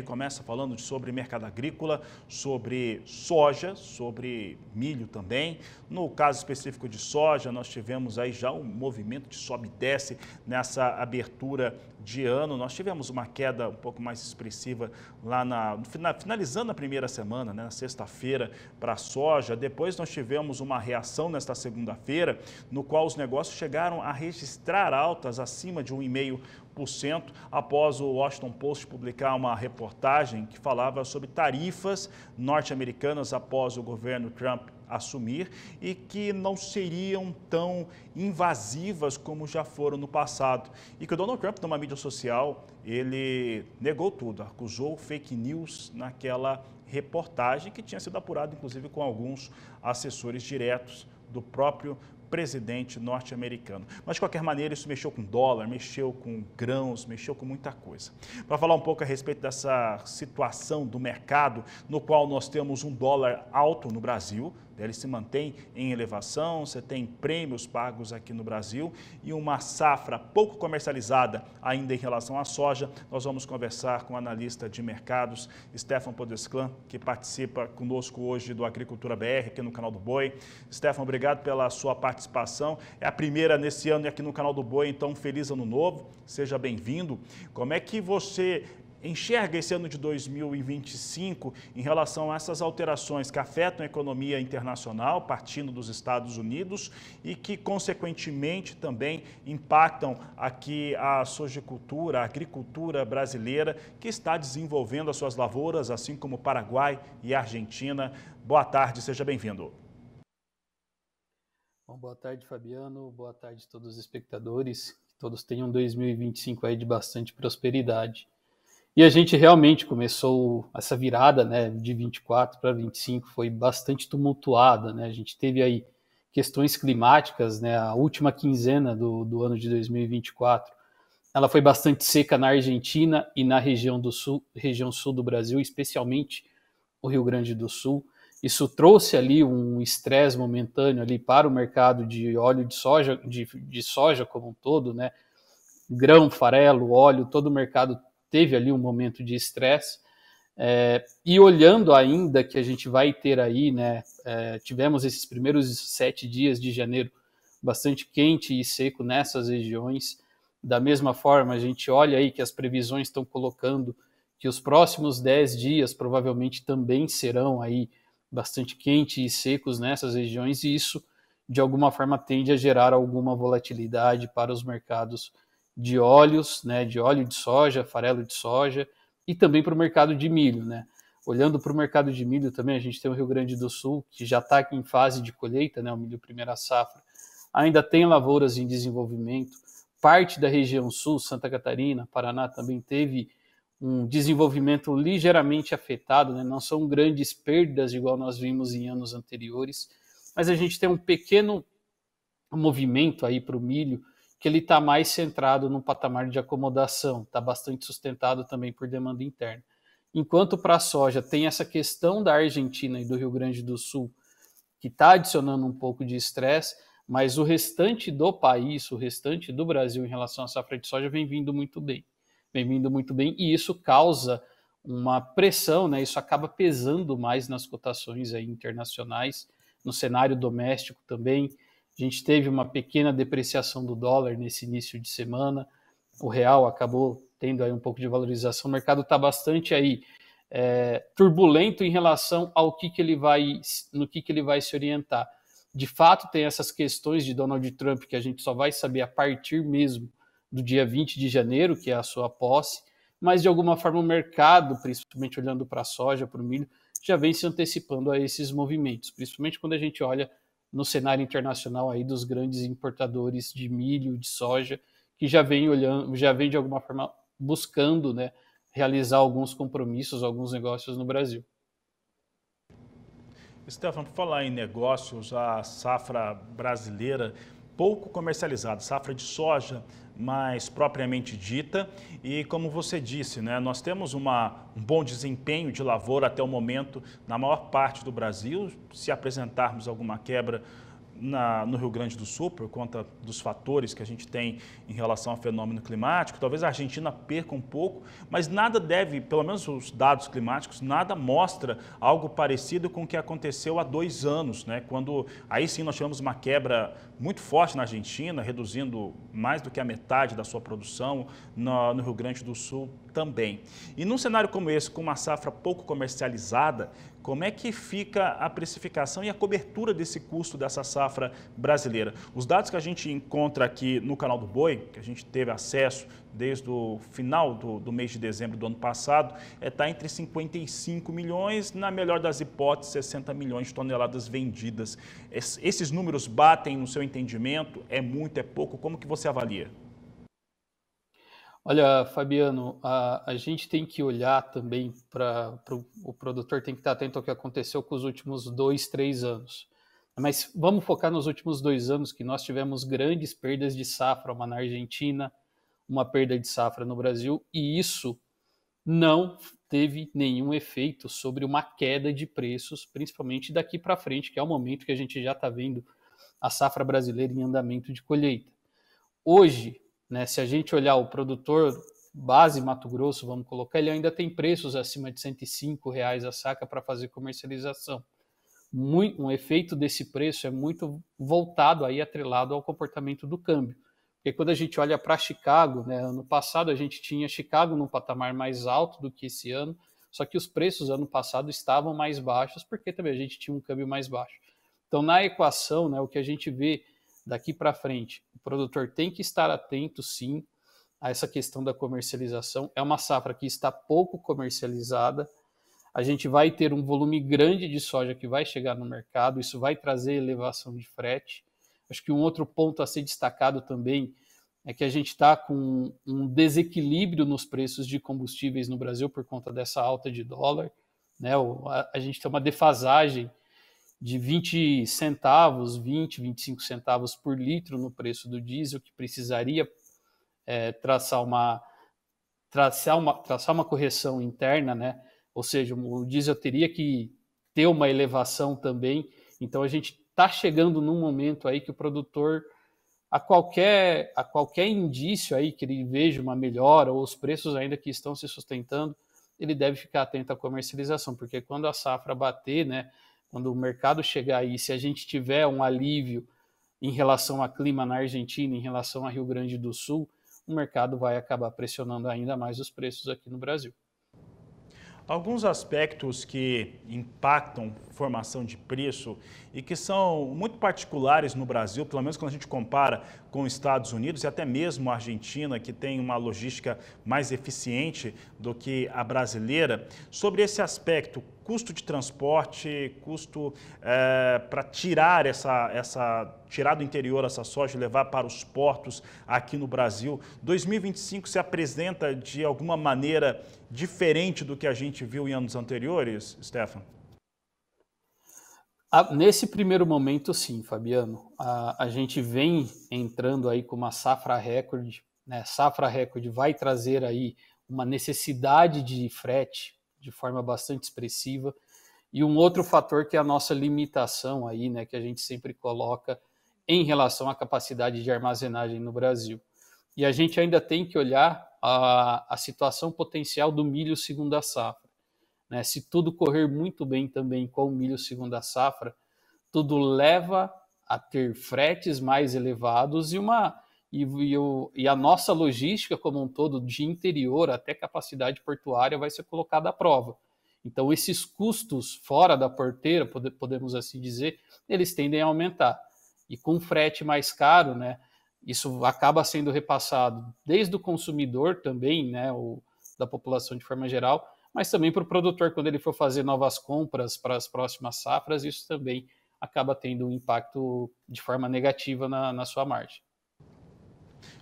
Começa falando sobre mercado agrícola, sobre soja, sobre milho também. No caso específico de soja, nós tivemos aí já um movimento de sobe e desce nessa abertura de ano. Nós tivemos uma queda um pouco mais expressiva lá finalizando a primeira semana, né, na sexta-feira, para a soja. Depois nós tivemos uma reação nesta segunda-feira, no qual os negócios chegaram a registrar altas acima de 1,5%, após o Washington Post publicar uma reportagem que falava sobre tarifas norte-americanas após o governo Trump assumir e que não seriam tão invasivas como já foram no passado. E que o Donald Trump, numa mídia social, ele negou tudo, acusou fake news naquela reportagem que tinha sido apurada, inclusive, com alguns assessores diretos do próprio presidente norte-americano. Mas, de qualquer maneira, isso mexeu com dólar, mexeu com grãos, mexeu com muita coisa. Para falar um pouco a respeito dessa situação do mercado, no qual nós temos um dólar alto no Brasil, ele se mantém em elevação, você tem prêmios pagos aqui no Brasil e uma safra pouco comercializada ainda em relação à soja. Nós vamos conversar com o analista de mercados, Stefan Podesclan, que participa conosco hoje do Agricultura BR, aqui no canal do Boi. Stefan, obrigado pela sua participação. É a primeira nesse ano aqui no canal do Boi, então feliz ano novo, seja bem-vindo. Como é que você enxerga esse ano de 2025 em relação a essas alterações que afetam a economia internacional, partindo dos Estados Unidos e que, consequentemente, também impactam aqui a sojicultura, a agricultura brasileira, que está desenvolvendo as suas lavouras, assim como o Paraguai e a Argentina. Boa tarde, seja bem-vindo. Bom, boa tarde, Fabiano. Boa tarde a todos os espectadores. Que todos tenham 2025 aí de bastante prosperidade. E a gente realmente começou essa virada, né, de 24 para 25, foi bastante tumultuada, né? A gente teve aí questões climáticas, né? A última quinzena do ano de 2024, ela foi bastante seca na Argentina e na região sul do Brasil, especialmente o Rio Grande do Sul. Isso trouxe ali um estresse momentâneo ali para o mercado de óleo de soja, de soja como um todo, né? Grão, farelo, óleo, todo o mercado teve ali um momento de estresse, e olhando ainda que a gente vai ter aí, né, tivemos esses primeiros 7 dias de janeiro bastante quente e seco nessas regiões. Da mesma forma, a gente olha aí que as previsões estão colocando que os próximos 10 dias provavelmente também serão aí bastante quentes e secos nessas regiões, e isso de alguma forma tende a gerar alguma volatilidade para os mercados de óleos, né, de óleo de soja, farelo de soja, e também para o mercado de milho, né. Olhando para o mercado de milho também, a gente tem o Rio Grande do Sul, que já está aqui em fase de colheita, né, o milho primeira safra, ainda tem lavouras em desenvolvimento, parte da região sul, Santa Catarina, Paraná, também teve um desenvolvimento ligeiramente afetado, né, não são grandes perdas igual nós vimos em anos anteriores, mas a gente tem um pequeno movimento aí para o milho, que ele está mais centrado num patamar de acomodação, está bastante sustentado também por demanda interna. Enquanto para a soja tem essa questão da Argentina e do Rio Grande do Sul, que está adicionando um pouco de estresse, mas o restante do país, o restante do Brasil em relação à safra de soja vem vindo muito bem. E isso causa uma pressão, né? Isso acaba pesando mais nas cotações aí internacionais, no cenário doméstico também. A gente teve uma pequena depreciação do dólar nesse início de semana, o real acabou tendo aí um pouco de valorização, o mercado está bastante aí turbulento em relação ao no que ele vai se orientar. De fato, tem essas questões de Donald Trump que a gente só vai saber a partir mesmo do dia 20 de janeiro, que é a sua posse, mas de alguma forma o mercado, principalmente olhando para a soja, para o milho, já vem se antecipando a esses movimentos, principalmente quando a gente olha no cenário internacional aí dos grandes importadores de milho, de soja, que já vem de alguma forma buscando, né, realizar alguns compromissos, alguns negócios no Brasil. Stefan, por falar em negócios, a safra brasileira pouco comercializada, safra de soja mais propriamente dita, e como você disse, né, nós temos um bom desempenho de lavoura até o momento na maior parte do Brasil. Se apresentarmos alguma quebra no Rio Grande do Sul, por conta dos fatores que a gente tem em relação ao fenômeno climático. Talvez a Argentina perca um pouco, mas nada deve, pelo menos os dados climáticos, nada mostra algo parecido com o que aconteceu há 2 anos, né? Quando aí sim nós tivemos uma quebra muito forte na Argentina, reduzindo mais do que a metade da sua produção, no Rio Grande do Sul também. E num cenário como esse, com uma safra pouco comercializada, como é que fica a precificação e a cobertura desse custo dessa safra brasileira? Os dados que a gente encontra aqui no canal do Boi, que a gente teve acesso desde o final do mês de dezembro do ano passado, está entre 55 milhões, na melhor das hipóteses, 60 milhões de toneladas vendidas. Esses números batem no seu entendimento? É muito, é pouco? Como que você avalia? Olha, Fabiano, a gente tem que olhar também para o produtor, tem que estar atento ao que aconteceu com os últimos 2, 3 anos. Mas vamos focar nos últimos 2 anos, que nós tivemos grandes perdas de safra, uma na Argentina, uma perda de safra no Brasil, e isso não teve nenhum efeito sobre uma queda de preços, principalmente daqui para frente, que é o momento que a gente já está vendo a safra brasileira em andamento de colheita. Hoje, né, se a gente olhar o produtor base Mato Grosso, vamos colocar, ele ainda tem preços acima de R$ 105 a saca para fazer comercialização. Um efeito desse preço é muito voltado aí, atrelado ao comportamento do câmbio. Porque quando a gente olha para Chicago, né, ano passado a gente tinha Chicago num patamar mais alto do que esse ano, só que os preços ano passado estavam mais baixos, porque também a gente tinha um câmbio mais baixo. Então, na equação, né, o que a gente vê daqui para frente, o produtor tem que estar atento, sim, a essa questão da comercialização. É uma safra que está pouco comercializada. A gente vai ter um volume grande de soja que vai chegar no mercado, isso vai trazer elevação de frete. Acho que um outro ponto a ser destacado também é que a gente está com um desequilíbrio nos preços de combustíveis no Brasil por conta dessa alta de dólar, né? A gente tem uma defasagem de 20 centavos, 20, 25 centavos por litro no preço do diesel, que precisaria traçar uma correção interna, né? Ou seja, o diesel teria que ter uma elevação também. Então a gente está chegando num momento aí que o produtor, a qualquer indício aí que ele veja uma melhora ou os preços ainda que estão se sustentando, ele deve ficar atento à comercialização, porque quando a safra bater, né, quando o mercado chegar aí, se a gente tiver um alívio em relação a clima na Argentina, em relação a Rio Grande do Sul, o mercado vai acabar pressionando ainda mais os preços aqui no Brasil. Alguns aspectos que impactam formação de preço e que são muito particulares no Brasil, pelo menos quando a gente compara com os Estados Unidos e até mesmo a Argentina, que tem uma logística mais eficiente do que a brasileira, sobre esse aspecto, custo de transporte, custo para tirar tirar do interior essa soja e levar para os portos aqui no Brasil. 2025 se apresenta de alguma maneira diferente do que a gente viu em anos anteriores, Stefan? Nesse primeiro momento, sim, Fabiano. A gente vem entrando aí com uma safra recorde, né? Safra recorde vai trazer aí uma necessidade de frete de forma bastante expressiva. E um outro fator que é a nossa limitação aí, né, que a gente sempre coloca em relação à capacidade de armazenagem no Brasil. E a gente ainda tem que olhar a situação potencial do milho segunda safra, né? Se tudo correr muito bem também com o milho segunda safra, tudo leva a ter fretes mais elevados e a nossa logística como um todo, de interior até capacidade portuária, vai ser colocada à prova. Então, esses custos fora da porteira, podemos assim dizer, eles tendem a aumentar. E com frete mais caro, né, isso acaba sendo repassado desde o consumidor também, né, da população de forma geral, mas também para o produtor, quando ele for fazer novas compras para as próximas safras, isso também acaba tendo um impacto de forma negativa na sua margem.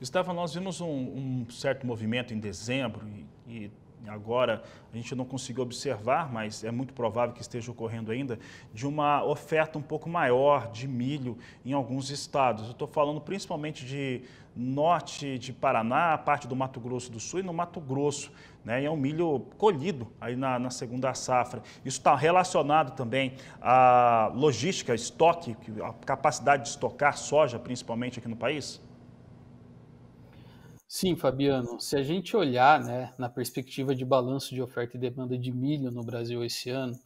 Stefan, nós vimos um certo movimento em dezembro e agora a gente não conseguiu observar, mas é muito provável que esteja ocorrendo ainda, de uma oferta um pouco maior de milho em alguns estados. Eu estou falando principalmente de norte de Paraná, parte do Mato Grosso do Sul e no Mato Grosso, né? E é um milho colhido aí na segunda safra. Isso está relacionado também à logística, estoque, a capacidade de estocar soja, principalmente aqui no país? Sim, Fabiano, se a gente olhar, né, na perspectiva de balanço de oferta e demanda de milho no Brasil esse ano,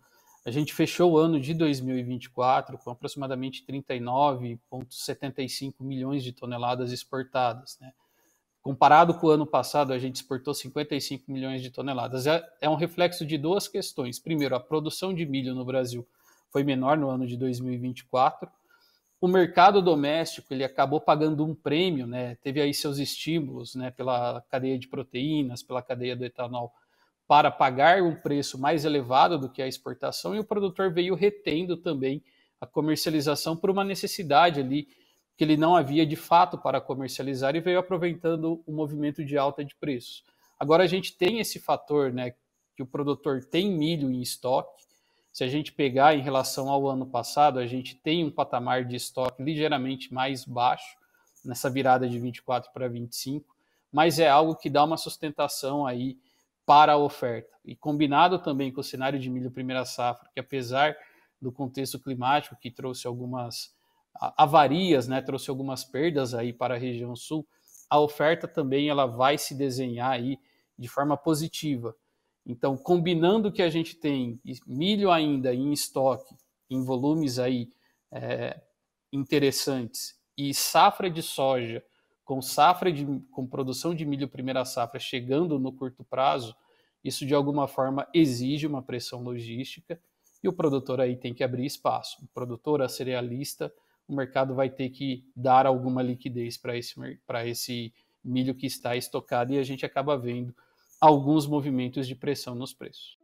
a gente fechou o ano de 2024 com aproximadamente 39,75 milhões de toneladas exportadas, né? Comparado com o ano passado, a gente exportou 55 milhões de toneladas. É um reflexo de duas questões. Primeiro, a produção de milho no Brasil foi menor no ano de 2024. O mercado doméstico ele acabou pagando um prêmio, né? Teve aí seus estímulos, né? Pela cadeia de proteínas, pela cadeia do etanol, para pagar um preço mais elevado do que a exportação, e o produtor veio retendo também a comercialização por uma necessidade ali que ele não havia de fato para comercializar, e veio aproveitando o movimento de alta de preços. Agora a gente tem esse fator, né, que o produtor tem milho em estoque. Se a gente pegar em relação ao ano passado, a gente tem um patamar de estoque ligeiramente mais baixo nessa virada de 24 para 25, mas é algo que dá uma sustentação aí para a oferta. E combinado também com o cenário de milho primeira safra, que apesar do contexto climático que trouxe algumas avarias, né, trouxe algumas perdas aí para a região sul, a oferta também ela vai se desenhar aí de forma positiva. Então, combinando que a gente tem milho ainda em estoque, em volumes aí interessantes, e safra de soja com produção de milho primeira safra chegando no curto prazo, isso de alguma forma exige uma pressão logística, e o produtor aí tem que abrir espaço. O produtor, a cerealista, o mercado vai ter que dar alguma liquidez para esse milho que está estocado, e a gente acaba vendo alguns movimentos de pressão nos preços.